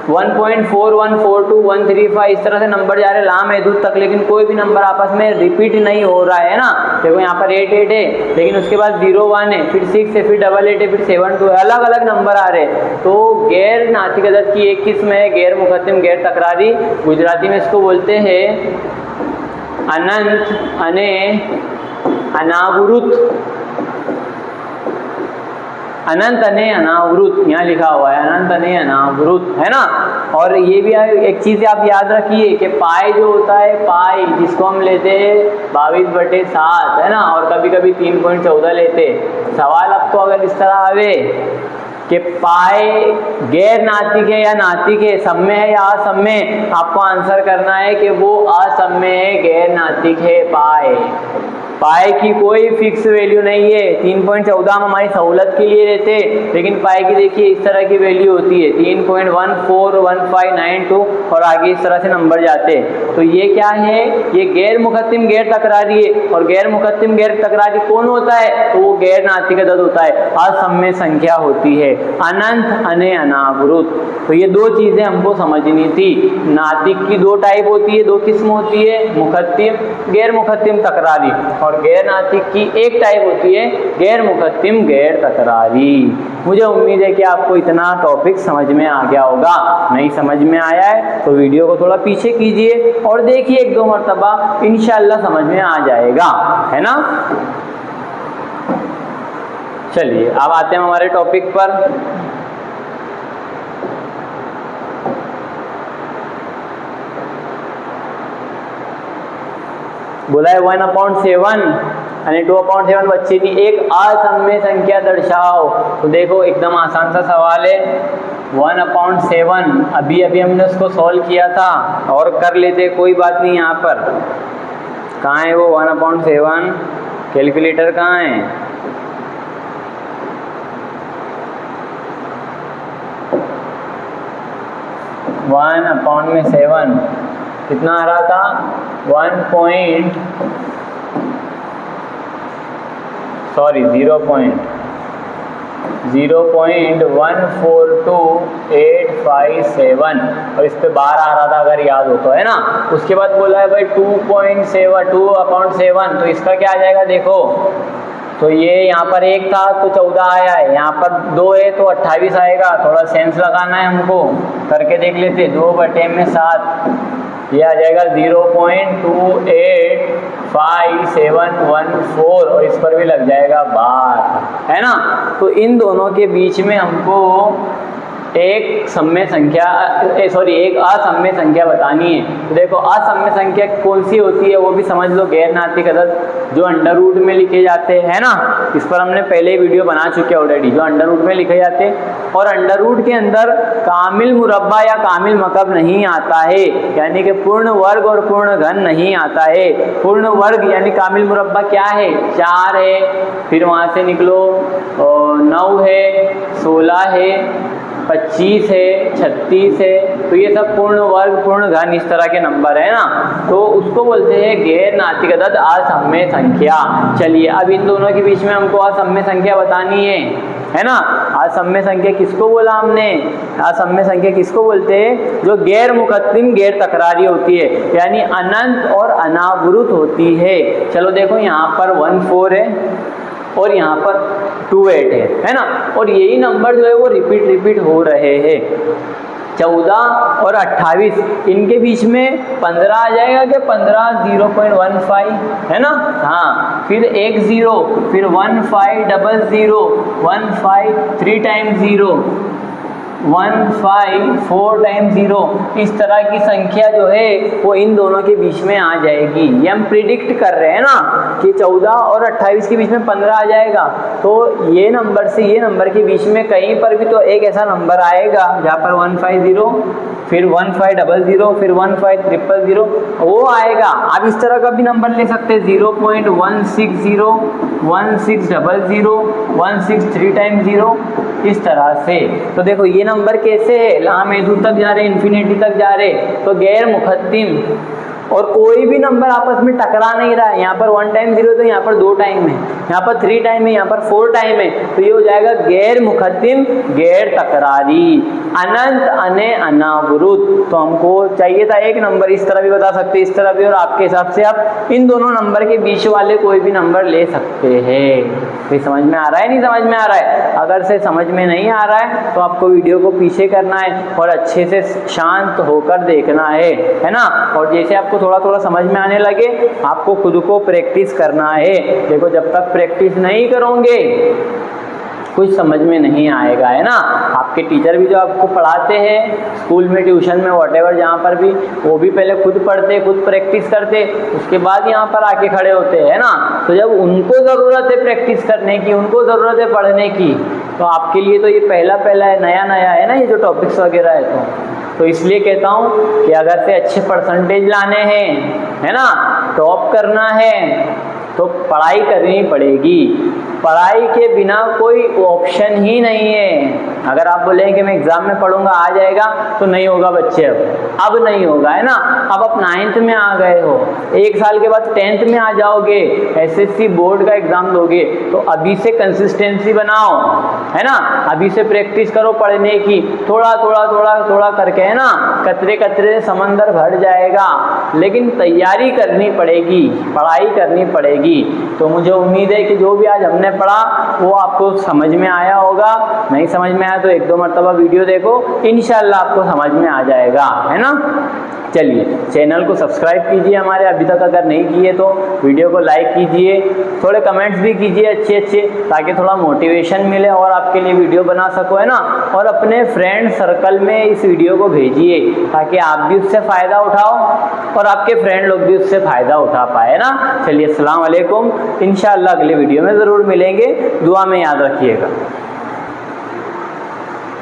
1.4142 इस तरह से नंबर जा रहे हैं लामेदूत तक, लेकिन कोई भी नंबर आपस में रिपीट नहीं हो रहा है ना। देखो यहाँ पर 88 है, लेकिन उसके बाद 01 है, फिर 6 है, फिर 88 है, फिर 72 है, अलग अलग नंबर आ रहे हैं। तो गैर नातिक अदद की एक किस्म है गैर मुकद्दिम गैर तकरारी, गुजराती में इसको बोलते हैं अनंत अने अनावृत। अनंत अने अनावृत यहाँ लिखा हुआ है, अनंत अने अनावृत, है ना। और ये भी एक चीज़ आप याद रखिए कि पाई जो होता है, पाई जिसको हम लेते हैं 22/7, है ना, और कभी कभी 3.14 लेते। सवाल आपको अगर इस तरह आवे कि पाई गैर नातिक है या नातिक है, सम्य है या असम्य, आपको आंसर करना है कि वो असम्य है, गैर नातिक है पाई की कोई फिक्स वैल्यू नहीं है। 3.14 हम हमारी सहूलत के लिए लेते हैं, लेकिन पाई की देखिए इस तरह की वैल्यू होती है 3.141592 और आगे इस तरह से नंबर जाते हैं। तो ये क्या है, ये गैर मुकद्दिम गैर तकरारी है। और गैर मुकद्दिम गैर तकरारी कौन होता है, तो वो गैर नातिक अदद होता है, असम्य संख्या होती है, अनंत अने अनावृत। तो ये दो चीज़ें हमको समझनी थी। नातिक की 2 टाइप होती है, 2 किस्म होती है, मुकद्दिम गैर मुकद्दिम तकरारी, और गैर नातिक की एक टाइप होती है गैर मुकद्दिम गैर तकरारी। मुझे उम्मीद है कि आपको इतना टॉपिक समझ में आ गया होगा। नहीं समझ में आया है तो वीडियो को थोड़ा पीछे कीजिए और देखिए 1-2 मरतबा, इंशाल्लाह समझ में आ जाएगा, है ना। चलिए अब आते हैं हमारे टॉपिक पर। बोला है 1/7 અને 2/7 વચ્ચેની एक असम्य संख्या दर्शाओ। तो देखो एकदम आसान सा सवाल है, 1/7 अभी हमने उसको सॉल्व किया था और कर लेते, कोई बात नहीं, यहाँ पर कहाँ है वो 1/7? कैलकुलेटर कहाँ है? वन अपॉन में 7 कितना आ रहा था? 0.142857 और इस पे 12 आ रहा था अगर याद हो तो, है ना। उसके बाद बोला है भाई 2.7 तो इसका क्या आ जाएगा देखो, तो ये यहाँ पर 1 था तो 14 आया है, यहाँ पर 2 है तो 28 आएगा। थोड़ा सेंस लगाना है हमको, करके देख लेते। 2/7 ये आ जाएगा 0.285714 और इस पर भी लग जाएगा 12, है ना। तो इन दोनों के बीच में हमको एक असम्य संख्या बतानी है। तो देखो असम्य संख्या कौन सी होती है वो भी समझ लो, गैर नातिक अदद जो अंडर रूट में लिखे जाते हैं ना। इस पर हमने पहले ही वीडियो बना चुके हैं ऑलरेडी, जो अंडर रूट में लिखे जाते हैं। और अंडर रूट के अंदर कामिल मुरब्बा या कामिल मकब नहीं आता है, यानी कि पूर्ण वर्ग और पूर्ण घन नहीं आता है। पूर्ण वर्ग यानी कामिल मुरब्बा क्या है? 4 है, फिर वहाँ से निकलो 9 है, 16 है, 25 है, 36 है, तो ये सब पूर्ण वर्ग पूर्ण घन इस तरह के नंबर है ना। तो उसको बोलते हैं गैर नातिक अदद असम्य संख्या। चलिए अब इन दोनों के बीच में हमको असम्य संख्या बतानी है ना। असम्य संख्या किसको बोला हमने? असम्य संख्या किसको बोलते हैं? जो गैर मुकद्दिम गैर तकरारी होती है, यानी अनंत और अनावृत होती है। चलो देखो यहाँ पर 14 है और यहाँ पर 28 है ना। और यही नंबर जो है वो रिपीट हो रहे हैं। 14 और 28 इनके बीच में 15 आ जाएगा क्या? 15 0.15 है ना। हाँ, फिर 1 0, फिर 1500, 15 3 टाइम्स 0, 15 4 टाइम्स 0, इस तरह की संख्या जो है वो इन दोनों के बीच में आ जाएगी। ये हम प्रिडिक्ट कर रहे हैं ना कि 14 और 28 के बीच में 15 आ जाएगा। तो ये नंबर से ये नंबर के बीच में कहीं पर भी तो एक ऐसा नंबर आएगा जहाँ पर 150, फिर 1500, फिर 15300 वो आएगा। आप इस तरह का भी नंबर ले सकते हैं 0.160, 1600, 163 टाइम्स 0, इस तरह से। तो देखो ये नंबर कैसे है? लामेदू तक जा रहे, इन्फिनिटी तक जा रहे, तो गैर मुकद्दिम और कोई भी नंबर आपस में टकरा नहीं रहा है। यहाँ पर 1 टाइम 0 तो यहाँ पर 2 टाइम है, यहाँ पर 3 टाइम है, यहाँ पर 4 टाइम है, तो ये हो जाएगा गैर मुकद्दिम गैर तकरारी, अनंत अने अनावृत। तो हमको चाहिए था एक नंबर, इस तरह भी बता सकते, इस तरह भी, और आपके हिसाब से आप इन दोनों नंबर के बीच वाले कोई भी नंबर ले सकते हैं। तो समझ में आ रहा है? नहीं समझ में आ रहा है? अगर से समझ में नहीं आ रहा है तो आपको वीडियो को पीछे करना है और अच्छे से शांत होकर देखना है ना। और जैसे आपको थोड़ा थोड़ा समझ में आने लगे आपको खुद को प्रैक्टिस करना है। देखो जब तक प्रैक्टिस नहीं करोगे कुछ समझ में नहीं आएगा, है ना। आपके टीचर भी जो आपको पढ़ाते हैं स्कूल में, ट्यूशन में, व्हाटएवर जहाँ पर भी, वो भी पहले खुद पढ़ते, खुद प्रैक्टिस करते, उसके बाद यहाँ पर आके खड़े होते हैं, है ना। तो जब उनको ज़रूरत है प्रैक्टिस करने की, उनको ज़रूरत है पढ़ने की, तो आपके लिए तो ये पहला है, नया है ना ये जो टॉपिक्स वगैरह है। तो इसलिए कहता हूँ कि अगर से अच्छे परसेंटेज लाने हैं, है ना, टॉप करना है, तो पढ़ाई करनी पड़ेगी। पढ़ाई के बिना कोई ऑप्शन ही नहीं है। अगर आप बोलें कि मैं एग्ज़ाम में पढ़ूंगा आ जाएगा, तो नहीं होगा बच्चे, अब नहीं होगा, है ना। अब आप 9th में आ गए हो, 1 साल के बाद 10th में आ जाओगे, SSC बोर्ड का एग्ज़ाम दोगे, तो अभी से कंसिस्टेंसी बनाओ, है ना। अभी से प्रैक्टिस करो पढ़ने की, थोड़ा थोड़ा करके, है ना। कतरे कतरे समंदर भर जाएगा, लेकिन तैयारी करनी पड़ेगी, पढ़ाई करनी पड़ेगी। तो मुझे उम्मीद है कि जो भी आज हमने पढ़ा वो आपको समझ में आया होगा। नहीं समझ में आया तो 1-2 मरतबा वीडियो देखो, इंशाल्लाह आपको समझ में आ जाएगा, है ना। चलिए चैनल को सब्सक्राइब कीजिए हमारे, अभी तक अगर नहीं किए तो वीडियो को लाइक कीजिए, थोड़े कमेंट्स भी कीजिए अच्छे, ताकि थोड़ा मोटिवेशन मिले और आपके लिए वीडियो बना सको, है ना। और अपने फ्रेंड सर्कल में इस वीडियो को भेजिए ताकि आप भी उससे फ़ायदा उठाओ और आपके फ्रेंड लोग भी उससे फ़ायदा उठा पाए ना। चलिए अस्सलाम वालेकुम, इंशाअल्लाह अगले वीडियो में ज़रूर मिलेंगे, दुआ में याद रखिएगा।